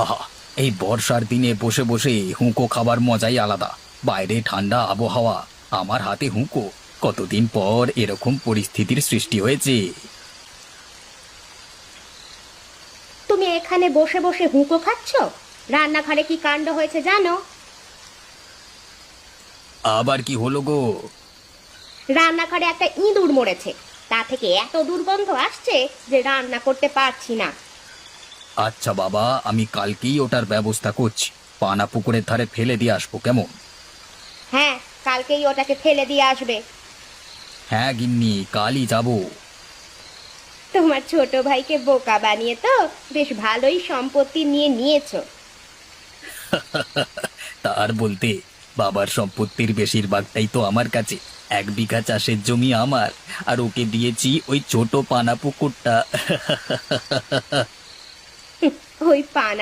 আহা, এই বর্ষার দিনে বসে বসে হুঁকো খাবার মজাই আলাদা। বাইরে ঠান্ডা আবহাওয়া, আমার হাতে হুঁকো। কতদিন পর এরকম পরিস্থিতির সৃষ্টি হয়েছে। তুমি এখানে বসে বসে হুঁকো খাচ্ছ? রান্নাঘরে কি কাণ্ড হয়েছে জানো? আবার কি হলো গো? রান্নাঘরে একটা ইঁদুর মরেছে। তা থেকে এত দুর্গন্ধ আসছে যে রান্না করতে পারছি না। আচ্ছা বাবা, আমি কালকেই ওটার ব্যবস্থা করছি। পানা পুকুরের ধারে ফেলে দিয়ে আসবো, কেমন? হ্যাঁ, কালকেই ওটাকে ফেলে দিয়ে আসবে। হ্যাঁ গিন্নি, কালই যাবো। তোমার ছোট ভাইকে বোকা বানিয়ে তো বেশ ভালোই সম্পত্তি নিয়ে নিয়েছো। তার বলতে, বাবার সম্পত্তির বেশিরভাগটাই তো আমার কাছে। 1 বিঘা চাষের জমি আমার, আর ওকে দিয়েছি ওই ছোট পানা পুকুরটা। ওই পানা